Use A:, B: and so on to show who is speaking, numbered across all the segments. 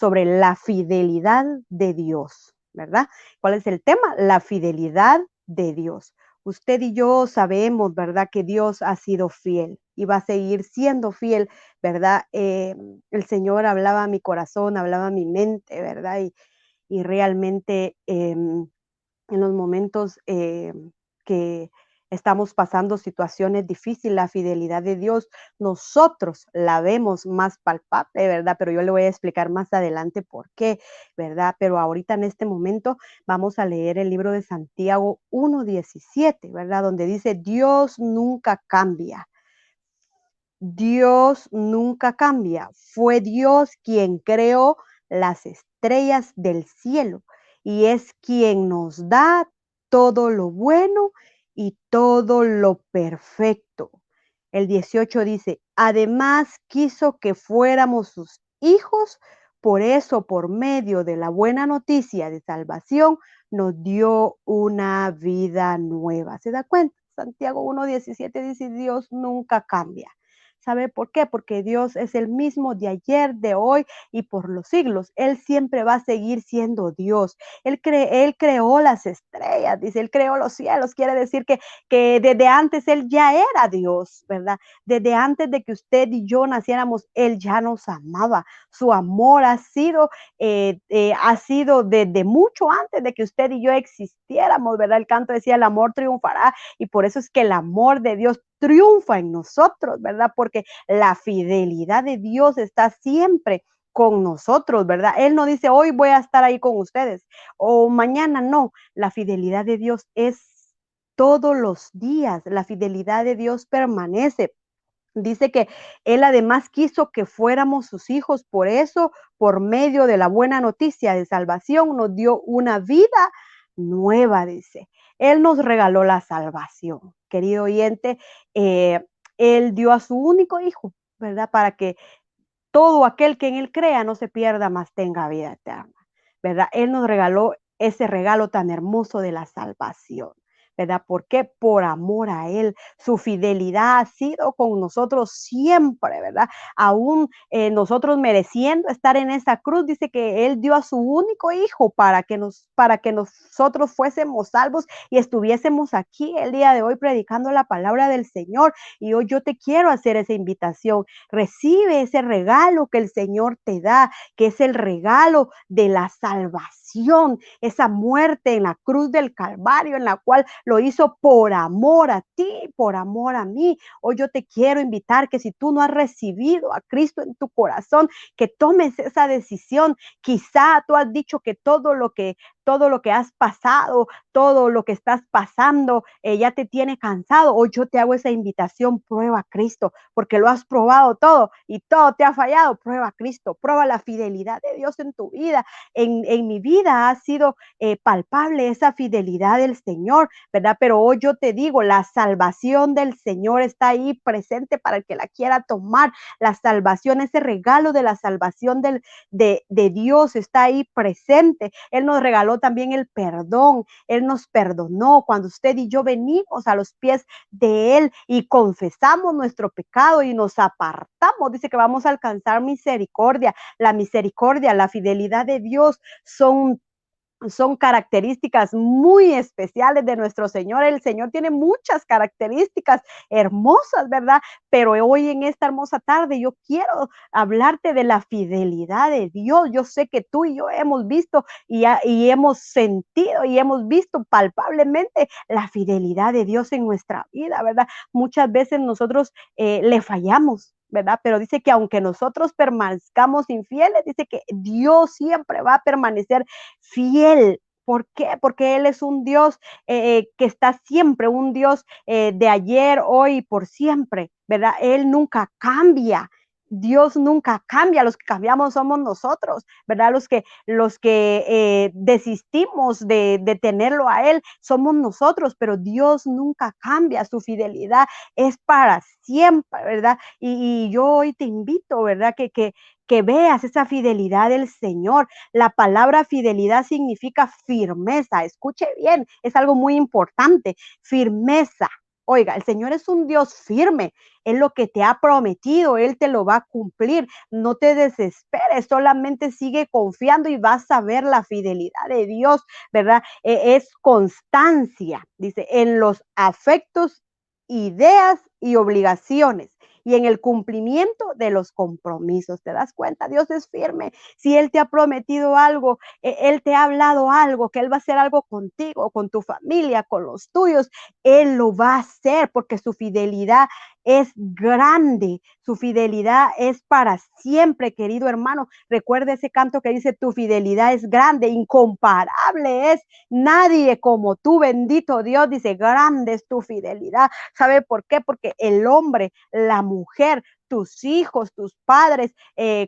A: sobre la fidelidad de Dios, ¿verdad? ¿Cuál es el tema? La fidelidad de Dios. Usted y yo sabemos, ¿verdad?, que Dios ha sido fiel y va a seguir siendo fiel, ¿verdad? El Señor hablaba a mi corazón, hablaba a mi mente, ¿verdad? Y realmente en los momentos que estamos pasando situaciones difíciles, la fidelidad de Dios, nosotros la vemos más palpable, ¿verdad? Pero yo le voy a explicar más adelante por qué, ¿verdad? Pero ahorita en este momento vamos a leer el libro de Santiago 1:17, ¿verdad? Donde dice, Dios nunca cambia. Dios nunca cambia. Fue Dios quien creó las estrellas del cielo y es quien nos da todo lo bueno y todo lo perfecto. El 18 dice, además quiso que fuéramos sus hijos, por eso por medio de la buena noticia de salvación nos dio una vida nueva. ¿Se da cuenta? Santiago 1:17 dice, Dios nunca cambia. ¿Sabe por qué? Porque Dios es el mismo de ayer, de hoy y por los siglos. Él siempre va a seguir siendo Dios. Él creó las estrellas, dice, Él creó los cielos. Quiere decir que desde antes Él ya era Dios, ¿verdad? Desde antes de que usted y yo naciéramos, Él ya nos amaba. Su amor ha sido desde mucho antes de que usted y yo existiéramos, ¿verdad? El canto decía, el amor triunfará y por eso es que el amor de Dios triunfa en nosotros, ¿verdad? Porque la fidelidad de Dios está siempre con nosotros, ¿verdad? Él no dice, hoy voy a estar ahí con ustedes o mañana no. La fidelidad de Dios es todos los días. La fidelidad de Dios permanece. Dice que Él además quiso que fuéramos sus hijos, por eso, por medio de la buena noticia de salvación, nos dio una vida nueva, dice. Él nos regaló la salvación. Querido oyente, Él dio a su único hijo, ¿verdad? Para que todo aquel que en Él crea no se pierda, mas tenga vida eterna, ¿verdad? Él nos regaló ese regalo tan hermoso de la salvación. ¿Verdad? ¿Por qué? Por amor a Él. Su fidelidad ha sido con nosotros siempre, ¿verdad? Aún nosotros mereciendo estar en esa cruz, dice que Él dio a su único hijo para que nosotros fuésemos salvos y estuviésemos aquí el día de hoy predicando la palabra del Señor. Y hoy yo te quiero hacer esa invitación. Recibe ese regalo que el Señor te da, que es el regalo de la salvación, esa muerte en la cruz del Calvario, en la cual lo hizo por amor a ti, por amor a mí. Hoy yo te quiero invitar que si tú no has recibido a Cristo en tu corazón, que tomes esa decisión. Quizá tú has dicho que todo lo que has pasado, todo lo que estás pasando, ya te tiene cansado. Hoy yo te hago esa invitación, prueba a Cristo, porque lo has probado todo y todo te ha fallado. Prueba a Cristo, prueba la fidelidad de Dios en tu vida. En mi vida ha sido palpable esa fidelidad del Señor, ¿verdad? Pero hoy yo te digo, la salvación del Señor está ahí presente para el que la quiera tomar. La salvación, ese regalo de la salvación de Dios está ahí presente. Él nos regaló también el perdón. Él nos perdonó cuando usted y yo venimos a los pies de Él y confesamos nuestro pecado y nos apartamos. Dice que vamos a alcanzar misericordia. La misericordia, la fidelidad de Dios son características muy especiales de nuestro Señor. El Señor tiene muchas características hermosas, ¿verdad? Pero hoy en esta hermosa tarde yo quiero hablarte de la fidelidad de Dios. Yo sé que tú y yo hemos visto y hemos sentido y hemos visto palpablemente la fidelidad de Dios en nuestra vida, ¿verdad? Muchas veces nosotros le fallamos, ¿verdad? Pero dice que aunque nosotros permanezcamos infieles, dice que Dios siempre va a permanecer fiel. ¿Por qué? Porque Él es un Dios que está siempre, un Dios de ayer, hoy y por siempre, ¿verdad? Él nunca cambia. Dios nunca cambia, los que cambiamos somos nosotros, ¿verdad? Los que desistimos de tenerlo a Él somos nosotros, pero Dios nunca cambia, su fidelidad es para siempre, ¿verdad? Y yo hoy te invito, ¿verdad? Que veas esa fidelidad del Señor. La palabra fidelidad significa firmeza. Escuche bien, es algo muy importante. Firmeza. Oiga, el Señor es un Dios firme. Él lo que te ha prometido, Él te lo va a cumplir. No te desesperes, solamente sigue confiando y vas a ver la fidelidad de Dios, ¿verdad? Es constancia, dice, en los afectos, ideas y obligaciones y en el cumplimiento de los compromisos. ¿Te das cuenta? Dios es firme. Si Él te ha prometido algo, Él te ha hablado algo, que Él va a hacer algo contigo, con tu familia, con los tuyos, Él lo va a hacer porque su fidelidad es grande, su fidelidad es para siempre, querido hermano. Recuerda ese canto que dice, tu fidelidad es grande, incomparable es, nadie como tú, bendito Dios, dice, grande es tu fidelidad. ¿Sabe por qué? Porque el hombre, la mujer, tus hijos, tus padres,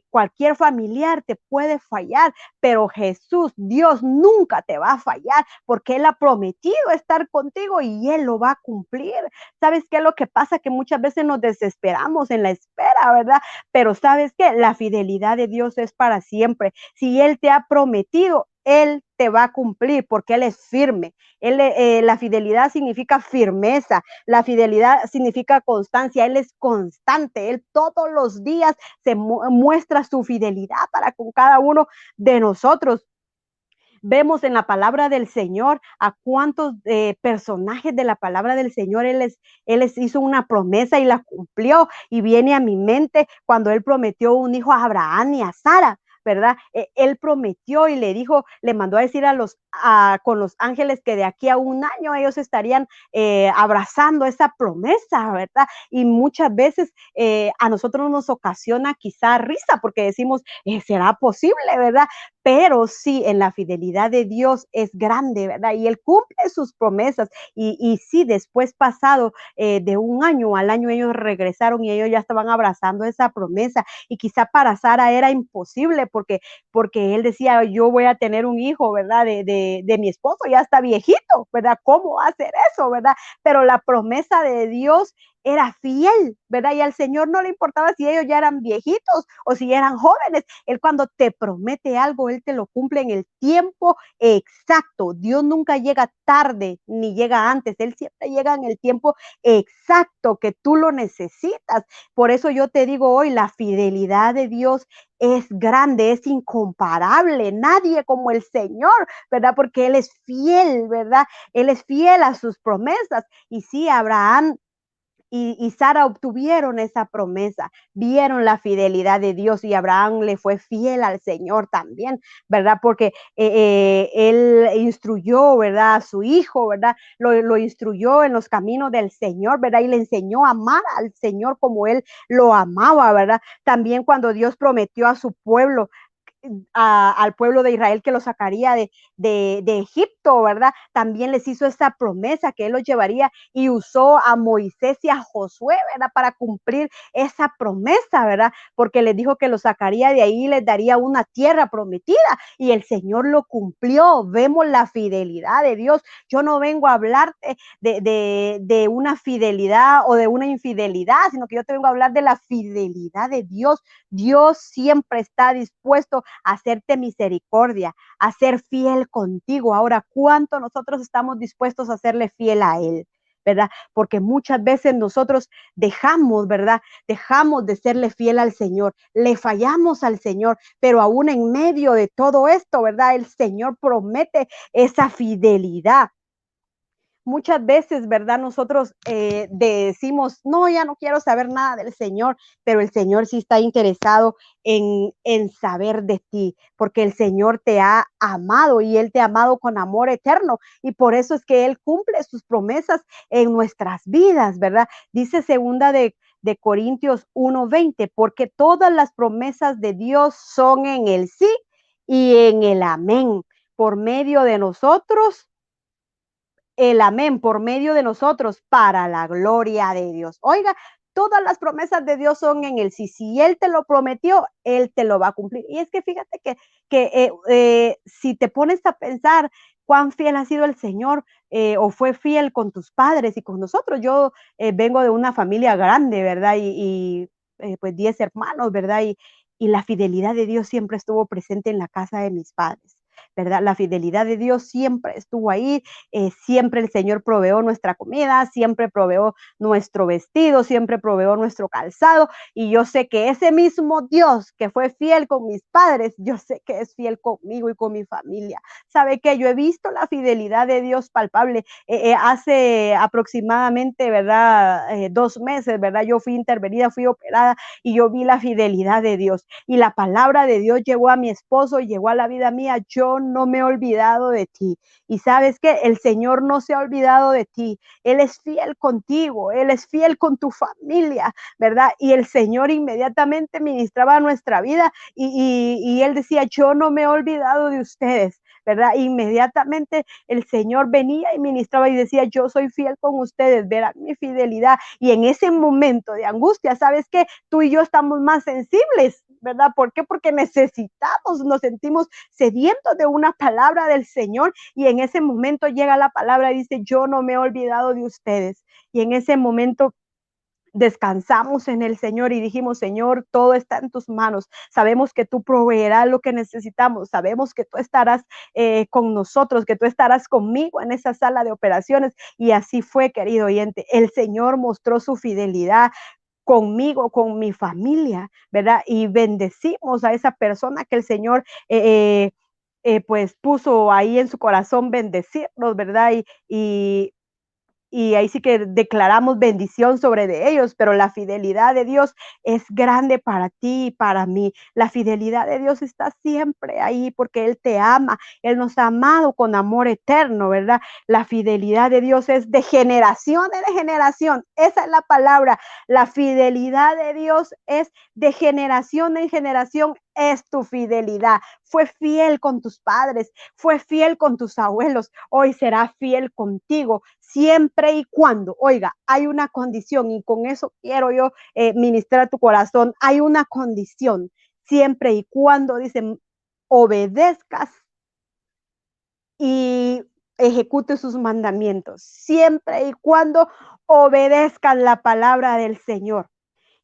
A: cualquier familiar te puede fallar, pero Jesús, Dios nunca te va a fallar porque Él ha prometido estar contigo y Él lo va a cumplir. ¿Sabes qué es lo que pasa? Que muchas veces nos desesperamos en la espera, ¿verdad? Pero ¿sabes qué? La fidelidad de Dios es para siempre. Si Él te ha prometido, Él te va a cumplir porque Él es firme. La fidelidad significa firmeza, la fidelidad significa constancia, Él es constante, Él todos los días se muestra su fidelidad para con cada uno de nosotros. Vemos en la palabra del Señor a cuántos personajes de la palabra del Señor él les hizo una promesa y la cumplió. Y viene a mi mente cuando Él prometió un hijo a Abraham y a Sara. ¿Verdad? Él prometió y le dijo, le mandó a decir con los ángeles que de aquí a un año ellos estarían abrazando esa promesa, ¿verdad? Y muchas veces a nosotros nos ocasiona quizá risa porque decimos, ¿será posible, verdad? Pero sí, en la fidelidad de Dios es grande, ¿verdad? Y Él cumple sus promesas. Y sí, después pasado de un año al año ellos regresaron y ellos ya estaban abrazando esa promesa. Y quizá para Sara era imposible porque él decía, yo voy a tener un hijo, ¿verdad? De mi esposo, ya está viejito, ¿verdad? ¿Cómo va a hacer eso, verdad? Pero la promesa de Dios era fiel, ¿verdad? Y al Señor no le importaba si ellos ya eran viejitos o si eran jóvenes. Él cuando te promete algo, Él te lo cumple en el tiempo exacto. Dios nunca llega tarde ni llega antes. Él siempre llega en el tiempo exacto que tú lo necesitas. Por eso yo te digo hoy, la fidelidad de Dios es grande, es incomparable. Nadie como el Señor, ¿verdad? Porque Él es fiel, ¿verdad? Él es fiel a sus promesas. Y sí, Abraham y Sara obtuvieron esa promesa, vieron la fidelidad de Dios y Abraham le fue fiel al Señor también, ¿verdad? Porque él instruyó, ¿verdad? A su hijo, ¿verdad? Lo instruyó en los caminos del Señor, ¿verdad? Y le enseñó a amar al Señor como él lo amaba, ¿verdad? También cuando Dios prometió a su pueblo al pueblo de Israel que lo sacaría de Egipto, ¿verdad? También les hizo esa promesa que él los llevaría y usó a Moisés y a Josué, ¿verdad? Para cumplir esa promesa, ¿verdad? Porque les dijo que los sacaría de ahí y les daría una tierra prometida y el Señor lo cumplió. Vemos la fidelidad de Dios. Yo no vengo a hablarte de una fidelidad o de una infidelidad, sino que yo te vengo a hablar de la fidelidad de Dios. Dios siempre está dispuesto a hacerte misericordia, a ser fiel contigo. Ahora, ¿cuánto nosotros estamos dispuestos a serle fiel a Él? ¿Verdad? Porque muchas veces nosotros dejamos, ¿verdad? Dejamos de serle fiel al Señor, le fallamos al Señor, pero aún en medio de todo esto, ¿verdad? El Señor promete esa fidelidad. Muchas veces, ¿verdad? Nosotros decimos, no, ya no quiero saber nada del Señor, pero el Señor sí está interesado en saber de ti, porque el Señor te ha amado y Él te ha amado con amor eterno y por eso es que Él cumple sus promesas en nuestras vidas, ¿verdad? Dice segunda de Corintios 1:20, porque todas las promesas de Dios son en el sí y en el amén, por medio de nosotros el amén por medio de nosotros para la gloria de Dios. Oiga, todas las promesas de Dios son en él. Si Él te lo prometió, Él te lo va a cumplir. Y es que fíjate que si te pones a pensar cuán fiel ha sido el Señor o fue fiel con tus padres y con nosotros. Yo vengo de una familia grande, ¿verdad? Y pues 10 hermanos, ¿verdad? Y la fidelidad de Dios siempre estuvo presente en la casa de mis padres. ¿verdad? La fidelidad de Dios siempre estuvo ahí, siempre el Señor proveó nuestra comida, siempre proveó nuestro vestido, siempre proveó nuestro calzado, y yo sé que ese mismo Dios que fue fiel con mis padres, yo sé que es fiel conmigo y con mi familia. ¿Sabe qué? Yo he visto la fidelidad de Dios palpable. Hace aproximadamente, ¿verdad? 2 meses, ¿verdad? Yo fui intervenida, fui operada y yo vi la fidelidad de Dios. Y la palabra de Dios llegó a mi esposo, llegó a la vida mía. Yo no me he olvidado de ti. Y sabes que el Señor no se ha olvidado de ti. Él es fiel contigo, Él es fiel con tu familia, ¿verdad? Y el Señor inmediatamente ministraba nuestra vida y Él decía, yo no me he olvidado de ustedes, ¿verdad? Inmediatamente el Señor venía y ministraba y decía, yo soy fiel con ustedes, verán mi fidelidad. Y en ese momento de angustia, ¿sabes qué? Tú y yo estamos más sensibles, ¿verdad? ¿Por qué? Porque necesitamos, nos sentimos sedientos de una palabra del Señor, y en ese momento llega la palabra y dice, yo no me he olvidado de ustedes. Y en ese momento descansamos en el Señor y dijimos, Señor, todo está en tus manos. Sabemos que tú proveerás lo que necesitamos. Sabemos que tú estarás con nosotros, que tú estarás conmigo en esa sala de operaciones. Y así fue, querido oyente. El Señor mostró su fidelidad conmigo, con mi familia, ¿verdad? Y bendecimos a esa persona que el Señor pues puso ahí en su corazón bendecirnos, ¿verdad? Y ahí sí que declaramos bendición sobre de ellos, pero la fidelidad de Dios es grande para ti y para mí. La fidelidad de Dios está siempre ahí porque Él te ama, Él nos ha amado con amor eterno, ¿verdad? La fidelidad de Dios es de generación en generación, esa es la palabra. La fidelidad de Dios es de generación en generación, es tu fidelidad. Fue fiel con tus padres, fue fiel con tus abuelos, hoy será fiel contigo, siempre y cuando, oiga, hay una condición, y con eso quiero yo ministrar tu corazón, hay una condición, siempre y cuando, dicen, obedezcas y ejecute sus mandamientos, siempre y cuando obedezcas la palabra del Señor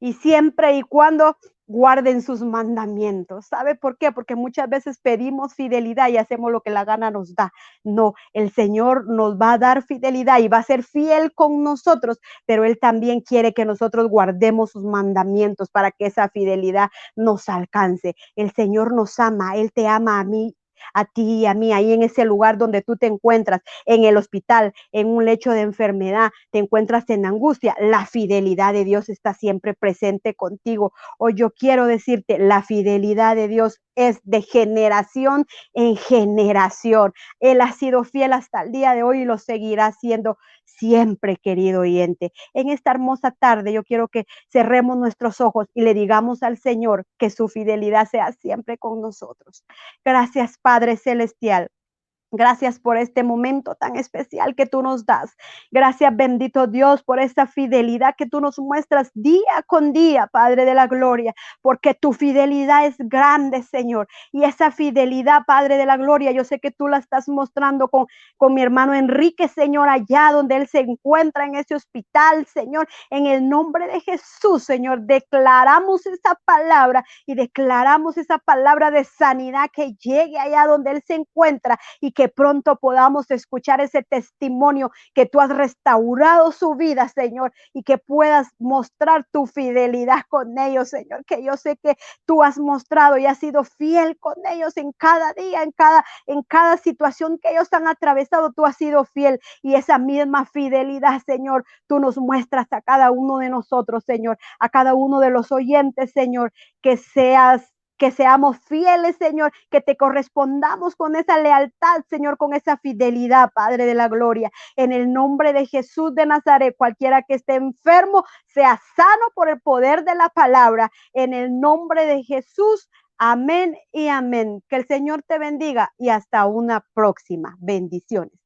A: y siempre y cuando guarden sus mandamientos. ¿Sabe por qué? Porque muchas veces pedimos fidelidad y hacemos lo que la gana nos da. No, el Señor nos va a dar fidelidad y va a ser fiel con nosotros, pero Él también quiere que nosotros guardemos sus mandamientos para que esa fidelidad nos alcance. El Señor nos ama, Él te ama a mí, a ti y a mí, ahí en ese lugar donde tú te encuentras, en el hospital, en un lecho de enfermedad, te encuentras en angustia, la fidelidad de Dios está siempre presente contigo. Hoy yo quiero decirte, la fidelidad de Dios es de generación en generación. Él ha sido fiel hasta el día de hoy y lo seguirá siendo siempre, querido oyente. En esta hermosa tarde yo quiero que cerremos nuestros ojos y le digamos al Señor que su fidelidad sea siempre con nosotros. Gracias, Padre Celestial. Gracias por este momento tan especial que tú nos das. Gracias, bendito Dios, por esa fidelidad que tú nos muestras día con día, Padre de la gloria, porque tu fidelidad es grande, Señor. Y esa fidelidad, Padre de la gloria, yo sé que tú la estás mostrando con mi hermano Enrique, Señor, allá donde él se encuentra en ese hospital, Señor. En el nombre de Jesús, Señor, declaramos esa palabra y declaramos esa palabra de sanidad que llegue allá donde él se encuentra y que pronto podamos escuchar ese testimonio que tú has restaurado su vida, Señor, y que puedas mostrar tu fidelidad con ellos, Señor, que yo sé que tú has mostrado y has sido fiel con ellos en cada día, en cada situación que ellos han atravesado, tú has sido fiel, y esa misma fidelidad, Señor, tú nos muestras a cada uno de nosotros, Señor, a cada uno de los oyentes, Señor, que seamos fieles, Señor, que te correspondamos con esa lealtad, Señor, con esa fidelidad, Padre de la gloria. En el nombre de Jesús de Nazaret, cualquiera que esté enfermo, sea sano por el poder de la palabra. En el nombre de Jesús, amén y amén. Que el Señor te bendiga y hasta una próxima. Bendiciones.